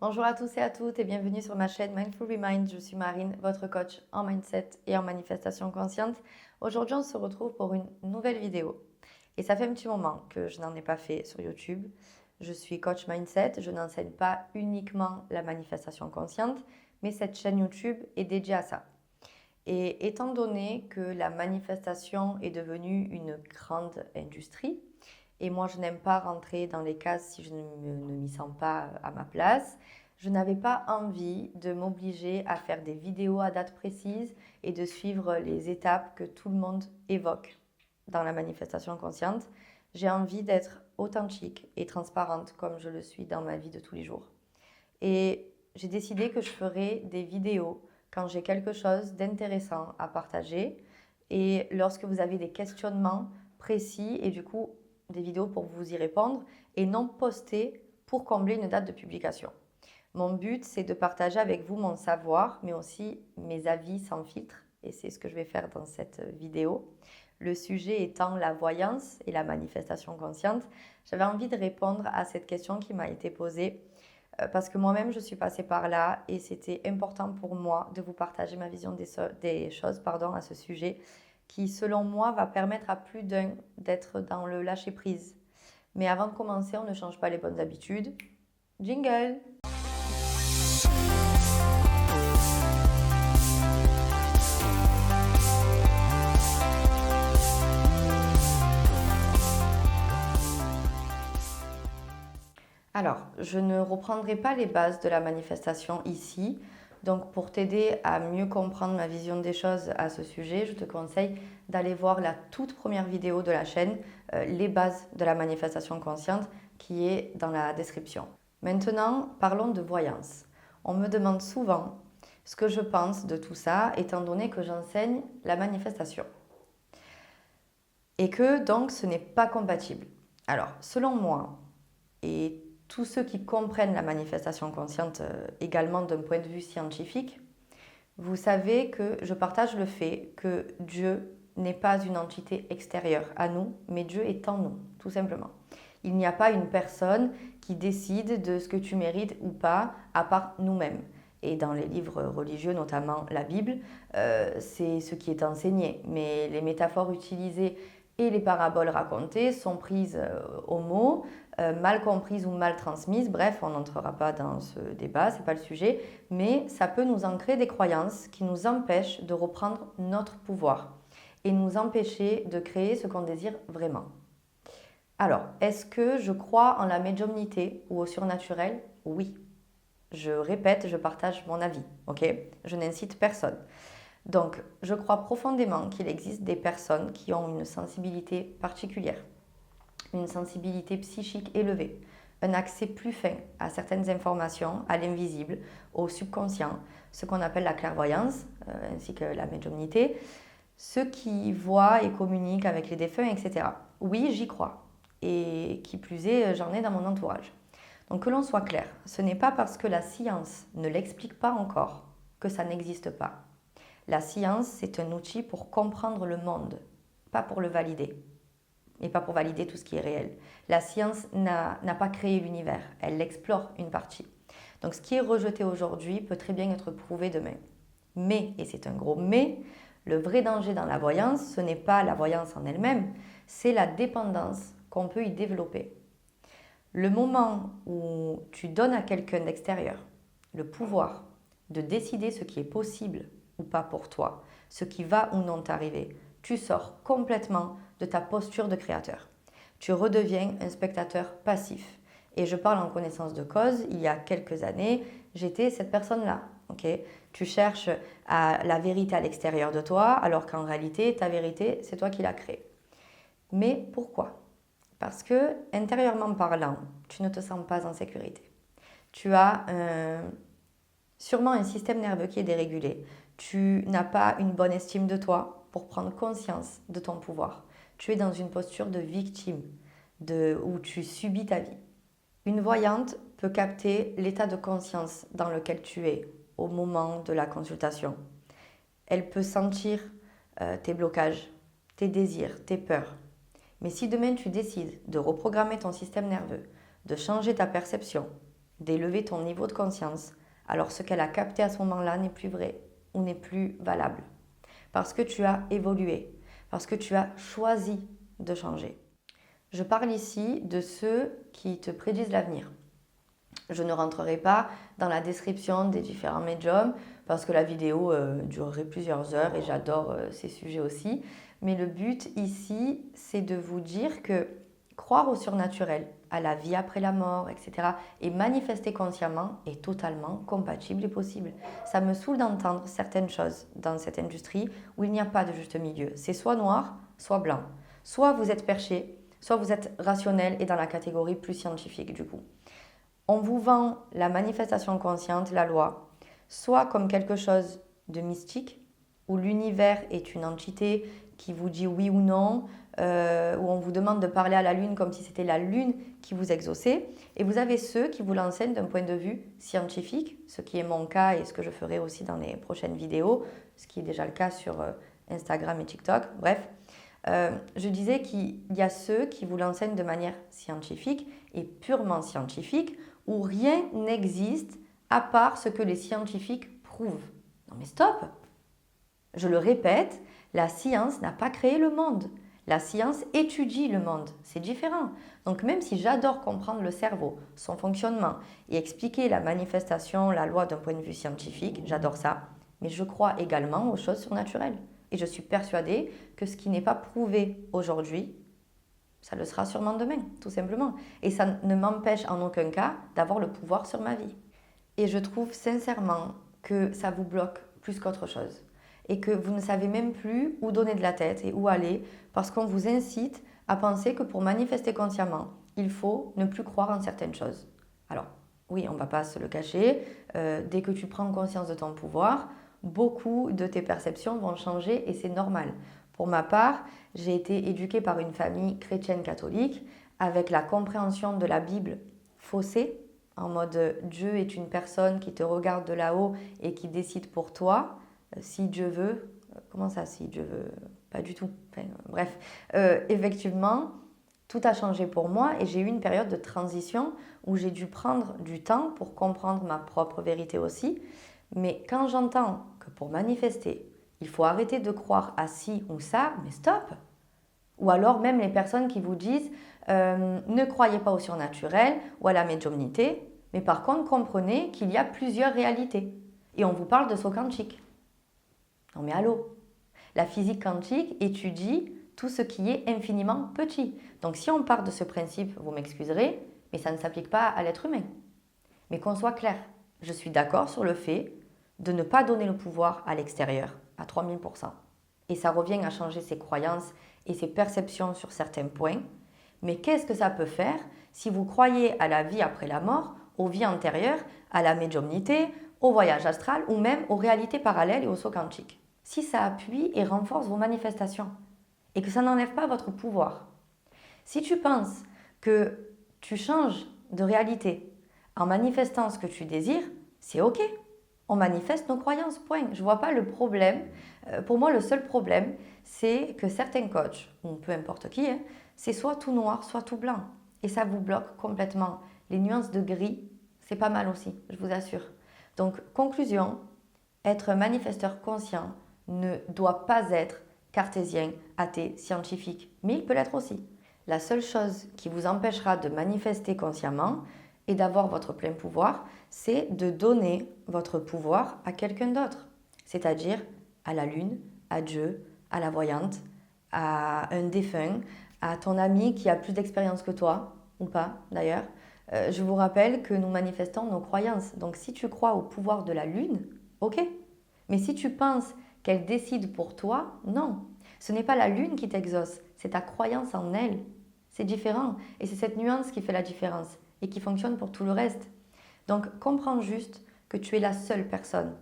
Bonjour à tous et à toutes et bienvenue sur ma chaîne Mindful Remind. Je suis Marine, votre coach en mindset et en manifestation consciente. Aujourd'hui, on se retrouve pour une nouvelle vidéo. Et ça fait un petit moment que je n'en ai pas fait sur YouTube. Je suis coach mindset, je n'enseigne pas uniquement la manifestation consciente, mais cette chaîne YouTube est dédiée à ça. Et étant donné que la manifestation est devenue une grande industrie, et moi je n'aime pas rentrer dans les cases si je ne m'y sens pas à ma place, je n'avais pas envie de m'obliger à faire des vidéos à date précise et de suivre les étapes que tout le monde évoque dans la manifestation consciente. J'ai envie d'être authentique et transparente comme je le suis dans ma vie de tous les jours. Et j'ai décidé que je ferais des vidéos quand j'ai quelque chose d'intéressant à partager et lorsque vous avez des questionnements précis et du coup des vidéos pour vous y répondre et non postées pour combler une date de publication. Mon but, c'est de partager avec vous mon savoir, mais aussi mes avis sans filtre et c'est ce que je vais faire dans cette vidéo. Le sujet étant la voyance et la manifestation consciente, j'avais envie de répondre à cette question qui m'a été posée parce que moi-même, je suis passée par là et c'était important pour moi de vous partager ma vision des choses à ce sujet qui, selon moi, va permettre à plus d'un d'être dans le lâcher-prise. Mais avant de commencer, on ne change pas les bonnes habitudes. Jingle! Alors, je ne reprendrai pas les bases de la manifestation ici. Donc, pour t'aider à mieux comprendre ma vision des choses à ce sujet, je te conseille d'aller voir la toute première vidéo de la chaîne, les bases de la manifestation consciente, qui est dans la description. Maintenant, parlons de voyance. On me demande souvent ce que je pense de tout ça, étant donné que j'enseigne la manifestation. Et que donc ce n'est pas compatible. Alors, selon moi, et tous ceux qui comprennent la manifestation consciente également d'un point de vue scientifique, vous savez que je partage le fait que Dieu n'est pas une entité extérieure à nous, mais Dieu est en nous, tout simplement. Il n'y a pas une personne qui décide de ce que tu mérites ou pas, à part nous-mêmes. Et dans les livres religieux, notamment la Bible, c'est ce qui est enseigné. Mais les métaphores utilisées et les paraboles racontées sont prises au mot, mal comprises ou mal transmises. Bref, on n'entrera pas dans ce débat, ce n'est pas le sujet. Mais ça peut nous ancrer des croyances qui nous empêchent de reprendre notre pouvoir et nous empêcher de créer ce qu'on désire vraiment. Alors, est-ce que je crois en la médiumnité ou au surnaturel? Oui. Je répète, je partage mon avis, ok? Je n'incite personne. Donc, je crois profondément qu'il existe des personnes qui ont une sensibilité particulière, une sensibilité psychique élevée, un accès plus fin à certaines informations, à l'invisible, au subconscient, ce qu'on appelle la clairvoyance, ainsi que la médiumnité, ceux qui voient et communiquent avec les défunts, etc. Oui, j'y crois. Et qui plus est, j'en ai dans mon entourage. Donc que l'on soit clair, ce n'est pas parce que la science ne l'explique pas encore que ça n'existe pas. La science, c'est un outil pour comprendre le monde, pas pour le valider. Et pas pour valider tout ce qui est réel. La science n'a pas créé l'univers, elle l'explore une partie. Donc ce qui est rejeté aujourd'hui peut très bien être prouvé demain. Mais, et c'est un gros mais, le vrai danger dans la voyance, ce n'est pas la voyance en elle-même, c'est la dépendance qu'on peut y développer. Le moment où tu donnes à quelqu'un d'extérieur le pouvoir de décider ce qui est possible ou pas pour toi, ce qui va ou non t'arriver, tu sors complètement de ta posture de créateur. Tu redeviens un spectateur passif. Et je parle en connaissance de cause, il y a quelques années, j'étais cette personne-là. Okay, tu cherches la vérité à l'extérieur de toi, alors qu'en réalité, ta vérité, c'est toi qui l'as créée. Mais pourquoi? Parce que, intérieurement parlant, tu ne te sens pas en sécurité. Tu as sûrement un système nerveux qui est dérégulé. Tu n'as pas une bonne estime de toi pour prendre conscience de ton pouvoir. Tu es dans une posture de victime, où tu subis ta vie. Une voyante peut capter l'état de conscience dans lequel tu es au moment de la consultation. Elle peut sentir tes blocages, tes désirs, tes peurs. Mais si demain tu décides de reprogrammer ton système nerveux, de changer ta perception d'élever ton niveau de conscience, alors ce qu'elle a capté à ce moment-là n'est plus vrai ou n'est plus valable. Parce que tu as évolué, parce que tu as choisi de changer. Je parle ici de ceux qui te prédisent l'avenir. Je ne rentrerai pas dans la description des différents médiums parce que la vidéo durerait plusieurs heures et j'adore ces sujets aussi. Mais le but ici, c'est de vous dire que croire au surnaturel, à la vie après la mort, etc. et manifester consciemment est totalement compatible et possible. Ça me saoule d'entendre certaines choses dans cette industrie où il n'y a pas de juste milieu. C'est soit noir, soit blanc. Soit vous êtes perché, soit vous êtes rationnel et dans la catégorie plus scientifique du coup. On vous vend la manifestation consciente, la loi, soit comme quelque chose de mystique, où l'univers est une entité qui vous dit oui ou non, où on vous demande de parler à la Lune comme si c'était la Lune qui vous exauçait. Et vous avez ceux qui vous l'enseignent d'un point de vue scientifique, ce qui est mon cas et ce que je ferai aussi dans les prochaines vidéos, ce qui est déjà le cas sur Instagram et TikTok. Bref, je disais qu'il y a ceux qui vous l'enseignent de manière scientifique et purement scientifique, où rien n'existe à part ce que les scientifiques prouvent. Non mais stop! Je le répète, la science n'a pas créé le monde. La science étudie le monde, c'est différent. Donc même si j'adore comprendre le cerveau, son fonctionnement et expliquer la manifestation, la loi d'un point de vue scientifique, j'adore ça, mais je crois également aux choses surnaturelles. Et je suis persuadée que ce qui n'est pas prouvé aujourd'hui, ça le sera sûrement demain, tout simplement. Et ça ne m'empêche en aucun cas d'avoir le pouvoir sur ma vie. Et je trouve sincèrement que ça vous bloque plus qu'autre chose. Et que vous ne savez même plus où donner de la tête et où aller parce qu'on vous incite à penser que pour manifester consciemment, il faut ne plus croire en certaines choses. Alors, oui, on ne va pas se le cacher, dès que tu prends conscience de ton pouvoir, beaucoup de tes perceptions vont changer et c'est normal. Pour ma part, j'ai été éduquée par une famille chrétienne catholique avec la compréhension de la Bible faussée, en mode Dieu est une personne qui te regarde de là-haut et qui décide pour toi. Si Dieu veut, comment ça si Dieu veut? Pas du tout. Enfin, bref, effectivement, tout a changé pour moi et j'ai eu une période de transition où j'ai dû prendre du temps pour comprendre ma propre vérité aussi. Mais quand j'entends que pour manifester, il faut arrêter de croire à ci ou ça, mais stop! Ou alors même les personnes qui vous disent ne croyez pas au surnaturel ou à la médiumnité, mais par contre comprenez qu'il y a plusieurs réalités. Et on vous parle de saut quantique. Non mais allô? La physique quantique étudie tout ce qui est infiniment petit. Donc si on part de ce principe, vous m'excuserez, mais ça ne s'applique pas à l'être humain. Mais qu'on soit clair, je suis d'accord sur le fait de ne pas donner le pouvoir à l'extérieur à 3000%. Et ça revient à changer ses croyances et ses perceptions sur certains points. Mais qu'est-ce que ça peut faire si vous croyez à la vie après la mort, aux vies antérieures, à la médiumnité, au voyage astral ou même aux réalités parallèles et au saut quantique? Si ça appuie et renforce vos manifestations et que ça n'enlève pas votre pouvoir. Si tu penses que tu changes de réalité en manifestant ce que tu désires, c'est ok. On manifeste nos croyances, point. Je ne vois pas le problème. Pour moi, le seul problème, c'est que certains coachs, ou peu importe qui, c'est soit tout noir, soit tout blanc. Et ça vous bloque complètement. Les nuances de gris, c'est pas mal aussi, je vous assure. Donc, conclusion, être manifesteur conscient ne doit pas être cartésien, athée, scientifique, mais il peut l'être aussi. La seule chose qui vous empêchera de manifester consciemment et d'avoir votre plein pouvoir, c'est de donner votre pouvoir à quelqu'un d'autre, c'est-à-dire à la lune, à Dieu, à la voyante, à un défunt, à ton ami qui a plus d'expérience que toi, ou pas d'ailleurs. Je vous rappelle que nous manifestons nos croyances. Donc si tu crois au pouvoir de la lune, ok. Mais si tu penses qu'elle décide pour toi, non. Ce n'est pas la lune qui t'exauce, c'est ta croyance en elle. C'est différent et c'est cette nuance qui fait la différence et qui fonctionne pour tout le reste. Donc comprends juste que tu es la seule personne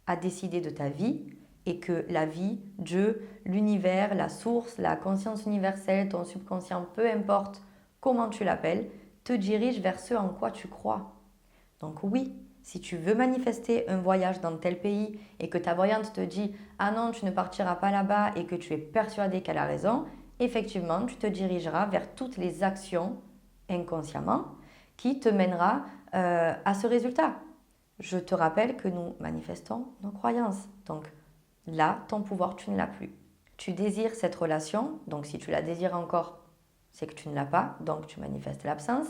à décider de ta vie et que la vie, Dieu, l'univers, la source, la conscience universelle, ton subconscient, peu importe comment tu l'appelles, te dirige vers ce en quoi tu crois. Donc oui, si tu veux manifester un voyage dans tel pays et que ta voyante te dit « Ah non, tu ne partiras pas là-bas » et que tu es persuadé qu'elle a raison, effectivement, tu te dirigeras vers toutes les actions inconsciemment qui te mènera à ce résultat. Je te rappelle que nous manifestons nos croyances. Donc là, ton pouvoir, tu ne l'as plus. Tu désires cette relation, donc si tu la désires encore, c'est que tu ne l'as pas, donc tu manifestes l'absence.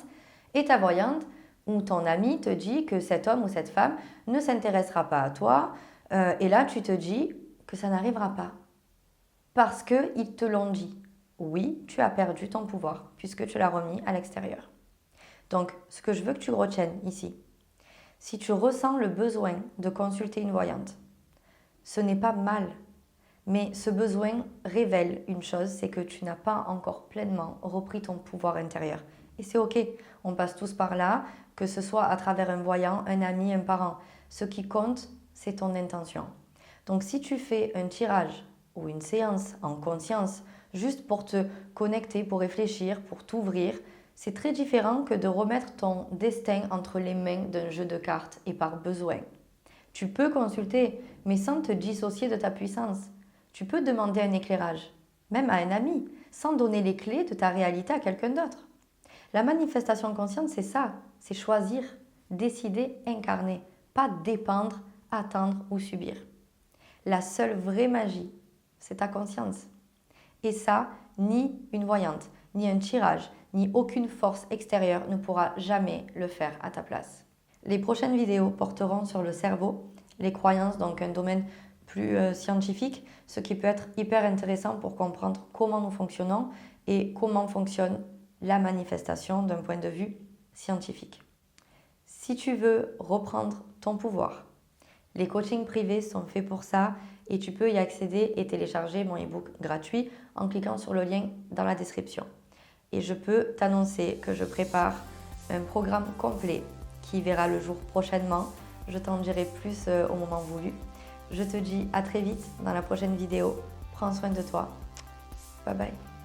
Et ta voyante ou ton ami te dit que cet homme ou cette femme ne s'intéressera pas à toi, et là tu te dis que ça n'arrivera pas. Parce qu'ils te l'ont dit. Oui, tu as perdu ton pouvoir, puisque tu l'as remis à l'extérieur. Donc, ce que je veux que tu retiennes ici, si tu ressens le besoin de consulter une voyante, ce n'est pas mal. Mais ce besoin révèle une chose, c'est que tu n'as pas encore pleinement repris ton pouvoir intérieur. Et c'est ok, on passe tous par là, que ce soit à travers un voyant, un ami, un parent. Ce qui compte, c'est ton intention. Donc si tu fais un tirage ou une séance en conscience, juste pour te connecter, pour réfléchir, pour t'ouvrir, c'est très différent que de remettre ton destin entre les mains d'un jeu de cartes et par besoin. Tu peux consulter, mais sans te dissocier de ta puissance. Tu peux demander un éclairage, même à un ami, sans donner les clés de ta réalité à quelqu'un d'autre. La manifestation consciente, c'est ça, c'est choisir, décider, incarner, pas dépendre, attendre ou subir. La seule vraie magie, c'est ta conscience. Et ça, ni une voyante, ni un tirage, ni aucune force extérieure ne pourra jamais le faire à ta place. Les prochaines vidéos porteront sur le cerveau, les croyances, donc un domaine plus scientifique, ce qui peut être hyper intéressant pour comprendre comment nous fonctionnons et comment fonctionne la manifestation d'un point de vue scientifique. Si tu veux reprendre ton pouvoir, les coachings privés sont faits pour ça et tu peux y accéder et télécharger mon e-book gratuit en cliquant sur le lien dans la description. Et je peux t'annoncer que je prépare un programme complet qui verra le jour prochainement. Je t'en dirai plus au moment voulu. Je te dis à très vite dans la prochaine vidéo. Prends soin de toi. Bye bye.